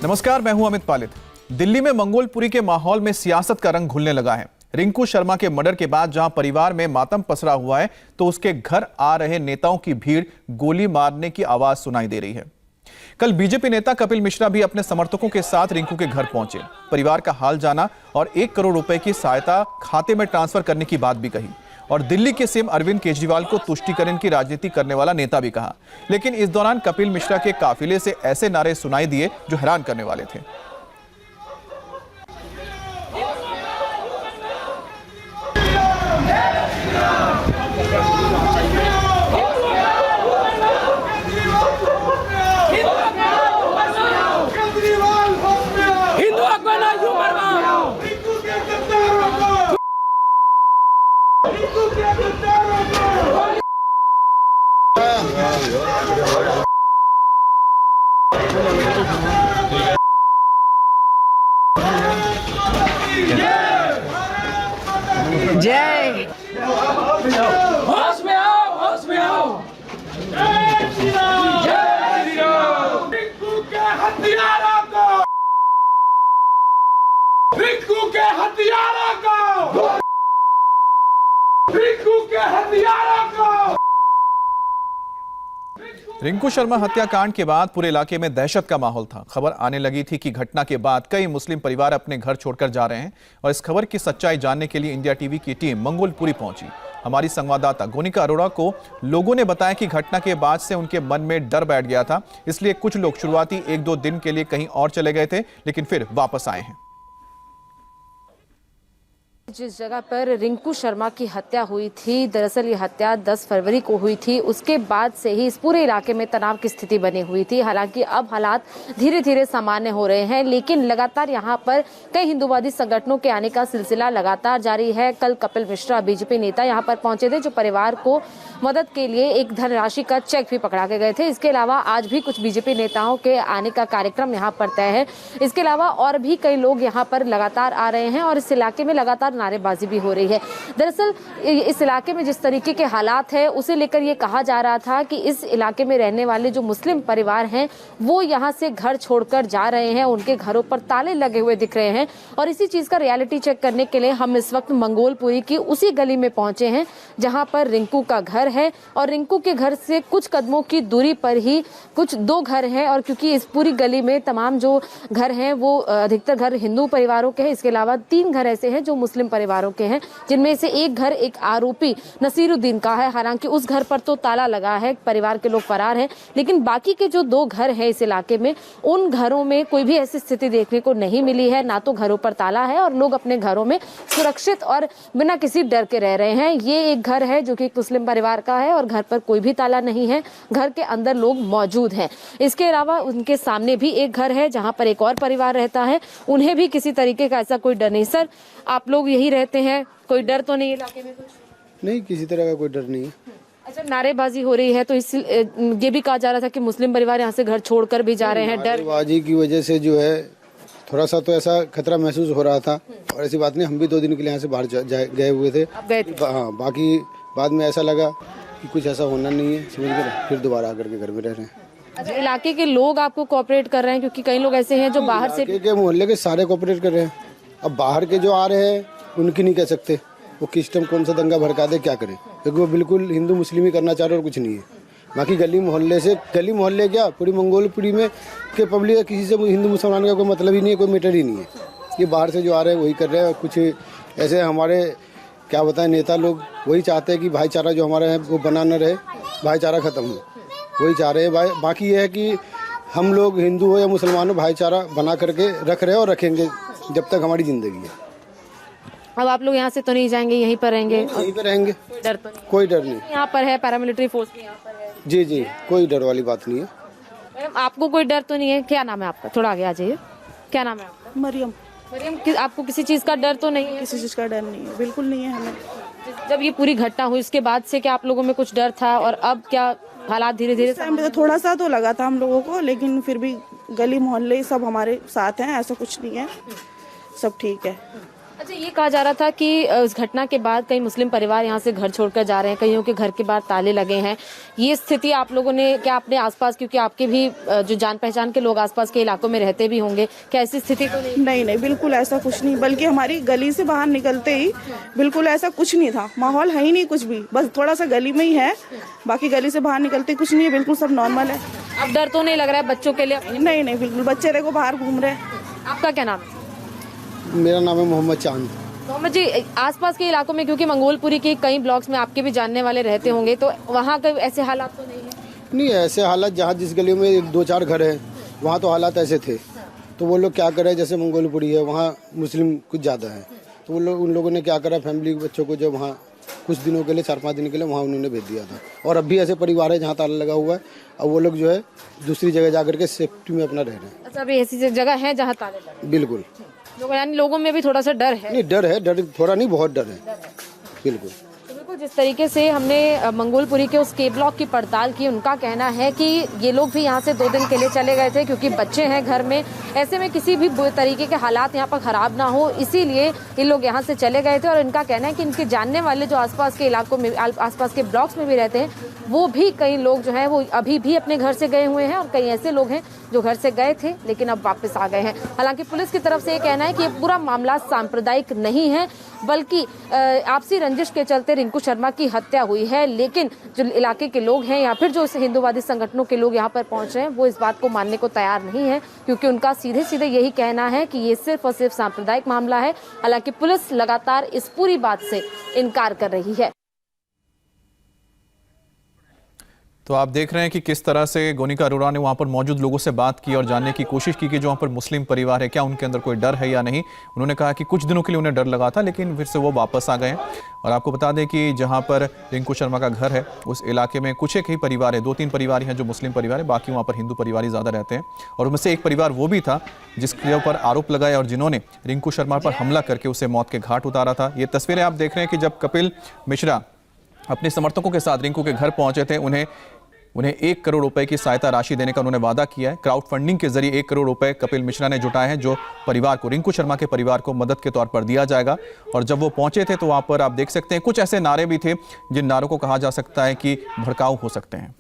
नमस्कार, मैं हूं अमित पालित। दिल्ली में मंगोलपुरी के माहौल में सियासत का रंग घुलने लगा है। रिंकू शर्मा के मर्डर के बाद जहां परिवार में मातम पसरा हुआ है, तो उसके घर आ रहे नेताओं की भीड़ गोली मारने की आवाज सुनाई दे रही है। कल बीजेपी नेता कपिल मिश्रा भी अपने समर्थकों के साथ रिंकू के घर पहुंचे, परिवार का हाल जाना और 1 करोड़ रुपए की सहायता खाते में ट्रांसफर करने की बात भी कही। और दिल्ली के सीएम अरविंद केजरीवाल को तुष्टीकरण की राजनीति करने वाला नेता भी कहा। लेकिन इस दौरान कपिल मिश्रा के काफिले से ऐसे नारे सुनाई दिए जो हैरान करने वाले थे। जय होश में आओ, होश में आओ। जय श्री राम, जय श्री राम। रिंकू के हथियारों को, रिंकू के हथियारों को, रिंकू के हथियारों को। रिंकू शर्मा हत्याकांड के बाद पूरे इलाके में दहशत का माहौल था। खबर आने लगी थी कि घटना के बाद कई मुस्लिम परिवार अपने घर छोड़कर जा रहे हैं और इस खबर की सच्चाई जानने के लिए इंडिया टीवी की टीम मंगोलपुरी पहुंची। हमारी संवाददाता गोनिका अरोड़ा को लोगों ने बताया कि घटना के बाद से उनके मन में डर बैठ गया था, इसलिए कुछ लोग शुरुआती 1-2 दिन के लिए कहीं और चले गए थे, लेकिन फिर वापस आए हैं। जिस जगह पर रिंकू शर्मा की हत्या हुई थी, दरअसल ये हत्या 10 फरवरी को हुई थी। उसके बाद से ही इस पूरे इलाके में तनाव की स्थिति बनी हुई थी। हालांकि अब हालात धीरे धीरे सामान्य हो रहे हैं, लेकिन लगातार यहाँ पर कई हिंदूवादी संगठनों के आने का सिलसिला लगातार जारी है। कल कपिल मिश्रा बीजेपी नेता यहाँ पर पहुंचे थे, जो परिवार को मदद के लिए एक धनराशि का चेक भी पकड़ा के गए थे। इसके अलावा आज भी कुछ बीजेपी नेताओं के आने का कार्यक्रम यहाँ पर तय है। इसके अलावा और भी कई लोग यहाँ पर लगातार आ रहे हैं और इस इलाके में लगातार नारेबाजी भी हो रही है। दरअसल इस इलाके में जिस तरीके के हालात है, उसे लेकर ये कहा जा रहा था कि इस इलाके में रहने वाले जो मुस्लिम परिवार हैं, वो यहाँ से घर छोड़कर जा रहे हैं। उनके घरों पर ताले लगे हुए दिख रहे हैं और इसी चीज का रियलिटी चेक करने के लिए हम इस वक्त मंगोलपुरी की उसी गली में पहुंचे हैं जहां पर रिंकू का घर है। और रिंकू के घर से कुछ कदमों की दूरी पर ही कुछ 2 घर हैं, और क्योंकि इस पूरी गली में तमाम जो घर हैं वो अधिकतर घर हिंदू परिवारों के हैं। इसके अलावा 3 घर ऐसे हैं जो मुस्लिम परिवारों के हैं, जिनमें से एक घर एक आरोपी नसीरुद्दीन का है। हालांकि उस घर पर तो ताला लगा है, परिवार के लोग फरार हैं, लेकिन बाकी के जो 2 घर हैं इस इलाके में, उन घरों में कोई भी ऐसी स्थिति देखने को नहीं मिली है। ना तो घरों पर ताला है और लोग अपने घरों में सुरक्षित और बिना किसी डर के रह रहे हैं। ये एक घर है जो कि एक मुस्लिम परिवार का है और घर पर कोई भी ताला नहीं है, घर के अंदर लोग मौजूद हैं। इसके अलावा उनके सामने भी एक घर है जहां पर एक और परिवार रहता है, उन्हें भी किसी तरीके का ऐसा कोई डर नहीं। सर, आप लोग यही रहते हैं, कोई डर तो नहीं इलाके में? कुछ नहीं, किसी तरह का कोई डर नहीं है। अच्छा, नारेबाजी हो रही है तो इस ये भी कहा जा रहा था कि मुस्लिम परिवार यहाँ से घर छोड़कर भी जा रहे हैं। डर नारेबाजी की वजह से जो है थोड़ा सा तो ऐसा खतरा महसूस हो रहा था, और ऐसी बात नहीं, हम भी 2 दिन के लिए यहाँ से बाहर गए हुए थे। हाँ, बाकी बाद में ऐसा लगा कि कुछ ऐसा होना नहीं है, समझ गए, फिर दोबारा आकर के घर में रह रहे हैं। अच्छा, इलाके के लोग आपको कोऑपरेट कर रहे हैं? क्योंकि कई लोग ऐसे हैं जो बाहर से के मोहल्ले के सारे कोऑपरेट कर रहे हैं। अब बाहर के जो आ रहे हैं उनकी नहीं कह सकते, वो किस टाइम कौन सा दंगा भड़का दे, क्या करे, क्योंकि वो बिल्कुल हिंदू मुस्लिम ही करना चाह रहे और कुछ नहीं है। बाकी गली मोहल्ले क्या पूरी मंगोलपुरी में के पब्लिक, किसी से हिंदू मुसलमान का कोई मतलब ही नहीं है, कोई मैटर ही नहीं है। ये बाहर से जो आ रहे हैं वही कर रहे हैं। कुछ ऐसे हमारे क्या बताएं नेता लोग वही चाहते हैं कि भाईचारा जो हमारा है वो बना न रहे, भाईचारा खत्म हो, वही चाह रहे हैं। बाकी ये है कि हम लोग हिंदू हो या मुसलमान हो, भाईचारा बना करके रख रहे हैं और रखेंगे जब तक हमारी जिंदगी है। अब आप लोग यहाँ से तो नहीं जाएंगे, यहीं पर रहेंगे? यहीं पर रहेंगे, डर तो नहीं? कोई डर नहीं। यहाँ पर है पैरामिलिट्री फोर्स यहाँ पर है। जी जी, कोई डर वाली बात नहीं है। मैडम, आपको कोई डर तो नहीं है? क्या नाम है आपका? थोड़ा आगे आ जाइए। क्या नाम है आपका? मरियम। मरियम, आपको किसी चीज का डर तो नहीं है? किसी चीज का डर नहीं है, बिल्कुल नहीं है हमें। जब ये पूरी घटना हुई उसके बाद से क्या आप लोगों में कुछ डर था, और अब क्या हालात धीरे धीरे? टाइम पे तो थोड़ा सा तो लगा था हम लोगों को, लेकिन फिर भी गली मोहल्ले सब हमारे साथ हैं, ऐसा कुछ नहीं है, सब ठीक है। अच्छा, ये कहा जा रहा था कि इस घटना के बाद कई मुस्लिम परिवार यहाँ से घर छोड़कर जा रहे हैं, कईयों के घर के बाहर ताले लगे हैं। ये स्थिति आप लोगों ने क्या अपने आसपास, क्योंकि आपके भी जो जान पहचान के लोग आसपास के इलाकों में रहते भी होंगे, क्या ऐसी स्थिति तो नहीं? नहीं नहीं, बिल्कुल ऐसा कुछ नहीं, बल्कि हमारी गली से बाहर निकलते ही बिल्कुल ऐसा कुछ नहीं था, माहौल है ही नहीं कुछ भी, बस थोड़ा सा गली में ही है, बाकी गली से बाहर निकलते कुछ नहीं है, बिल्कुल सब नॉर्मल है। अब डर तो नहीं लग रहा है बच्चों के लिए? नहीं नहीं, बिल्कुल बच्चे देखो बाहर घूम रहे हैं। आपका क्या नाम है? मेरा नाम है मोहम्मद चांद। मोहम्मद जी, आसपास के इलाकों में, क्योंकि मंगोलपुरी के कई ब्लॉक्स में आपके भी जानने वाले रहते होंगे, तो वहाँ के ऐसे हालात तो नहीं है? नहीं, ऐसे हालात जहाँ जिस गली में 2-4 घर है वहाँ तो हालात ऐसे थे, तो वो लोग क्या करे, जैसे मंगोलपुरी है वहाँ मुस्लिम कुछ ज़्यादा है, तो वो लोग उन लोगों ने क्या करा, फैमिली के बच्चों को जब वहाँ कुछ दिनों के लिए 4-5 दिन के लिए वहाँ उन्होंने भेज दिया था। और अब भी ऐसे परिवार है जहाँ ताला लगा हुआ है, और वो लोग जो है दूसरी जगह जाकर के सेफ्टी में अपना रह रहे हैं। अच्छा, अभी ऐसी जगह है जहाँ ताले लगे? बिल्कुल। यानी लोगों में भी थोड़ा सा डर है? नहीं, डर है, डर थोड़ा नहीं, बहुत डर है, बिल्कुल। तो बिल्कुल जिस तरीके से हमने मंगोलपुरी के उस के ब्लॉक की पड़ताल की, उनका कहना है कि ये लोग भी यहाँ से 2 दिन के लिए चले गए थे, क्योंकि बच्चे हैं घर में, ऐसे में किसी भी तरीके के हालात यहाँ पर खराब ना हो, इसीलिए ये लोग यहाँ से चले गए थे। और इनका कहना है कि इनके जानने वाले जो आसपास के इलाकों में, आसपास के ब्लॉक्स में भी रहते हैं, वो भी कई लोग जो हैं वो अभी भी अपने घर से गए हुए हैं, और कई ऐसे लोग हैं जो घर से गए थे लेकिन अब वापस आ गए हैं। हालांकि पुलिस की तरफ से ये कहना है कि ये पूरा मामला सांप्रदायिक नहीं है, बल्कि आपसी रंजिश के चलते रिंकू शर्मा की हत्या हुई है। लेकिन जो इलाके के लोग हैं या फिर जो हिंदूवादी संगठनों के लोग यहाँ पर पहुंच रहे हैं, वो इस बात को मानने को तैयार नहीं है, क्योंकि उनका सीधे सीधे यही कहना है कि ये सिर्फ और सिर्फ सांप्रदायिक मामला है। हालांकि पुलिस लगातार इस पूरी बात से इनकार कर रही है। तो आप देख रहे हैं कि किस तरह से गोनिका अरोड़ा ने वहां पर मौजूद लोगों से बात की और जानने की कोशिश की कि जो वहां पर मुस्लिम परिवार है, क्या उनके अंदर कोई डर है या नहीं। उन्होंने कहा कि कुछ दिनों के लिए उन्हें डर लगा था, लेकिन फिर से वो वापस आ गए। और आपको बता दें कि जहां पर रिंकू शर्मा का घर है, उस इलाके में कुछ एक ही परिवार है, 2-3 परिवार हैं जो मुस्लिम परिवार है, बाकी वहाँ पर हिंदू परिवार ही ज़्यादा रहते हैं। और उनमें से एक परिवार वो भी था जिसके ऊपर आरोप लगाए और जिन्होंने रिंकू शर्मा पर हमला करके उसे मौत के घाट उतारा था। ये तस्वीरें आप देख रहे हैं कि जब कपिल मिश्रा अपने समर्थकों के साथ रिंकू के घर पहुंचे थे, उन्हें 1 करोड़ रुपए की सहायता राशि देने का उन्होंने वादा किया है। क्राउड फंडिंग के जरिए 1 करोड़ रुपए कपिल मिश्रा ने जुटाए हैं, जो परिवार को, रिंकू शर्मा के परिवार को मदद के तौर पर दिया जाएगा। और जब वो पहुंचे थे तो वहां पर आप देख सकते हैं कुछ ऐसे नारे भी थे जिन नारों को कहा जा सकता है कि भड़काऊ हो सकते हैं।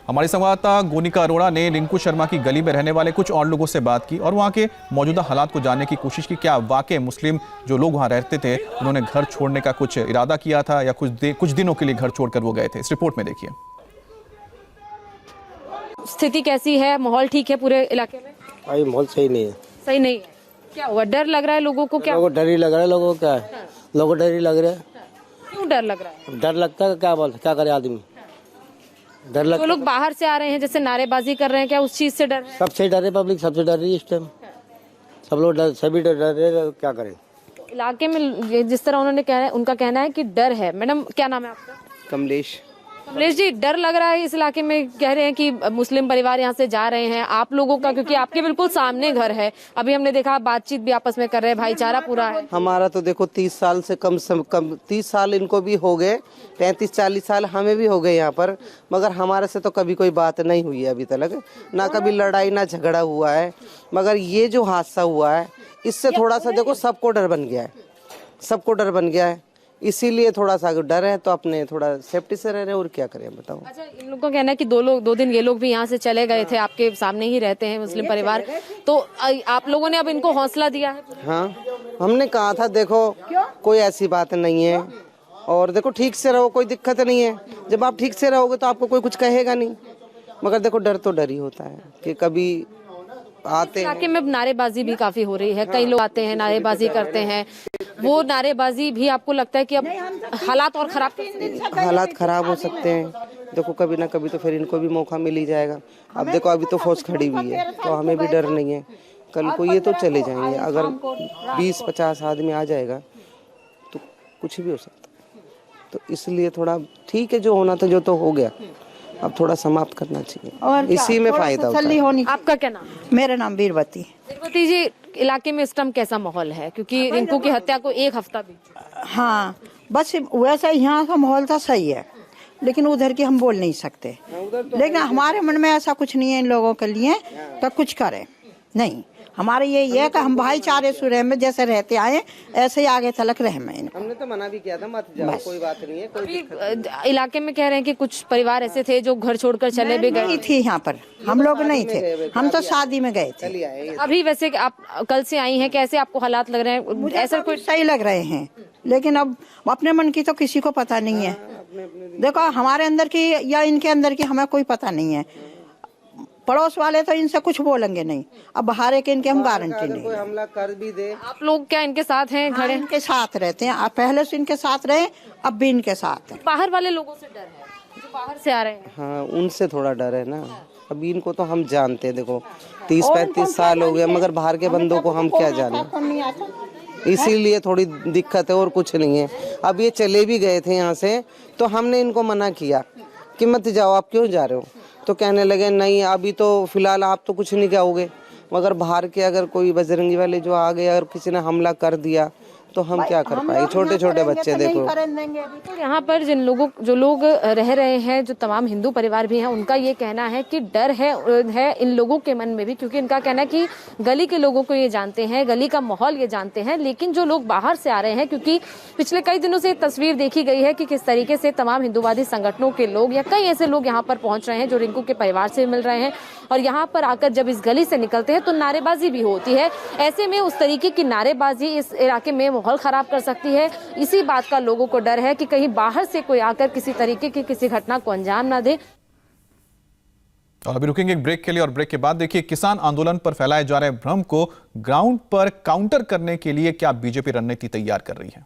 हमारी संवाददाता गोनिका अरोड़ा ने रिंकू शर्मा की गली में रहने वाले कुछ और लोगों से बात की और वहां के मौजूदा हालात को जानने की कोशिश की। क्या वाकई मुस्लिम जो लोग वहां रहते थे उन्होंने घर छोड़ने का कुछ इरादा किया था या कुछ दिनों के लिए घर छोड़कर वो गए थे? इस रिपोर्ट में देखिए। स्थिति कैसी है? माहौल ठीक है पूरे इलाके में? भाई माहौल सही नहीं है। सही नहीं है? क्या हुआ? डर लग रहा है लोगों को? क्या लोगों को डर ही लग रहा है? लोगों को क्या है, लोगों को डर ही लग रहा है। क्यों डर लग रहा है? डर लगता है, क्या बोल, क्या करे आदमी, डर लगता जो लोग बाहर से आ रहे हैं, जैसे नारेबाजी कर रहे हैं, क्या उस चीज से डर है? सबसे डर है, पब्लिक सबसे डर रही है इस टाइम, सब लोग डर, सभी डर रहे, क्या करें। इलाके में जिस तरह उनका कहना है कि डर है। मैडम, क्या नाम है आपका? कमलेश। कमलेश जी, डर लग रहा है इस इलाके में, कह रहे हैं कि मुस्लिम परिवार यहाँ से जा रहे हैं, आप लोगों का, क्योंकि आपके बिल्कुल सामने घर है, अभी हमने देखा बातचीत भी आपस में कर रहे हैं, भाईचारा पूरा है। हमारा तो देखो 30 साल से कम 30 साल इनको भी हो गए, 35-40 साल हमें भी हो गए यहाँ पर, मगर हमारे से तो कभी कोई बात नहीं हुई है अभी तक, ना कभी लड़ाई ना झगड़ा हुआ है। मगर ये जो हादसा हुआ है, इससे थोड़ा सा देखो सबको डर बन गया है, सबको डर बन गया है, इसीलिए थोड़ा सा डर है, तो अपने थोड़ा सेफ्टी से रह रहे हैं, और क्या करें बताओ। अच्छा, इन लोगों का कहना है कि 2 दिन ये लोग भी यहाँ से चले गए थे, आपके सामने ही रहते हैं मुस्लिम परिवार, तो आप लोगों ने अब इनको हौसला दिया है? हाँ, हमने कहा था देखो कोई ऐसी बात नहीं है, और देखो ठीक से रहो, कोई दिक्कत नहीं है। जब आप ठीक से रहोगे तो आपको कोई कुछ कहेगा नहीं, मगर देखो डर तो डर ही होता है कि कभी आते हैं। इलाके में नारेबाजी भी काफी हो रही है, कई लोग आते हैं नारेबाजी करते हैं, वो नारेबाजी भी आपको लगता है कि अब हालात और खराब हालात खराब हो सकते हैं? देखो कभी ना कभी तो फिर इनको भी मौका मिल ही जाएगा। अब देखो अभी तो फौज खड़ी हुई है, तो हमें भी डर नहीं है, कल को ये तो चले जाएंगे। अगर 20-50 आदमी आ जाएगा तो कुछ भी हो सकता है, तो इसलिए थोड़ा ठीक है, जो होना था जो तो हो गया, अब थोड़ा समाप्त करना चाहिए, और इसी में फायदा होता है। आपका क्या नाम? मेरा नाम वीरवती। वीरवती जी, इलाके में इस टाइम कैसा माहौल है, क्योंकि रिंकू की हत्या को 1 हफ्ता भी? हाँ, बस वैसा यहाँ का माहौल था, सही है, लेकिन उधर की हम बोल नहीं सकते, लेकिन हमारे मन में ऐसा कुछ नहीं है इन लोगों के लिए तो कुछ करें, नहीं, हमारे ये है कि हम भाईचारे से रहे में जैसे रहते आए ऐसे ही आगे तलक रहे में। हमने तो मना भी किया था मत जाओ, कोई बात नहीं है। कोई इलाके में कह रहे हैं कि कुछ परिवार ऐसे थे जो घर छोड़कर चले भी गए। नहीं थी यहाँ पर, हम लोग नहीं थे, हम तो शादी में गए थे। अभी वैसे आप कल से आई हैं, कैसे आपको हालात लग रहे हैं? ऐसा कोई सही लग रहे हैं, लेकिन अब अपने मन की तो किसी को पता नहीं है। देखो हमारे अंदर की या इनके अंदर की हमें कोई पता नहीं है। पड़ोस वाले तो इनसे कुछ बोलेंगे नहीं, अब बाहर के इनके हम गारंटी नहीं। कोई हमला कर भी दे, आप लोग क्या इनके साथ हैं? खड़े इनके साथ रहते हैं, आप पहले से इनके साथ रहे, अब भी इनके साथ हैं। बाहर वाले लोगों से डर है जो बाहर से आ रहे हैं? हाँ उनसे थोड़ा डर है ना। अभी इनको तो हम जानते हैं, देखो 30-35 साल हो गए, मगर बाहर के बंदों को हम क्या जाने, इसीलिए थोड़ी दिक्कत है और कुछ नहीं है। अब ये चले भी गए थे यहाँ से तो हमने इनको मना किया कि मत जाओ, आप क्यों जा रहे हो? तो कहने लगे नहीं अभी तो फिलहाल आप तो कुछ नहीं कहोगे, मगर बाहर के अगर कोई बजरंगी वाले जो आ गए और किसी ने हमला कर दिया तो हम क्या कर पाएंगे? छोटे छोटे बच्चे देखो। तो यहाँ पर जो लोग रह रहे हैं, जो तमाम हिंदू परिवार भी हैं, उनका ये कहना है कि डर है इन लोगों के मन में भी, क्योंकि इनका कहना है कि गली के लोगों को ये जानते हैं, गली का माहौल ये जानते हैं, लेकिन जो लोग बाहर से आ रहे हैं, क्योंकि पिछले कई दिनों से तस्वीर देखी गई है कि किस तरीके से तमाम हिंदूवादी संगठनों के लोग या कई ऐसे लोग यहाँ पर पहुंच रहे हैं जो रिंकू के परिवार से मिल रहे हैं, और यहाँ पर आकर जब इस गली से निकलते हैं तो नारेबाजी भी होती है। ऐसे में उस तरीके की नारेबाजी इस इलाके में माहौल खराब कर सकती है। इसी बात का लोगों को डर है कि कहीं बाहर से कोई आकर किसी तरीके की किसी घटना को अंजाम ना दे। और अभी रुकेंगे एक ब्रेक के लिए, और ब्रेक के बाद देखिए किसान आंदोलन पर फैलाए जा रहे भ्रम को ग्राउंड पर काउंटर करने के लिए क्या बीजेपी रणनीति तैयार कर रही है।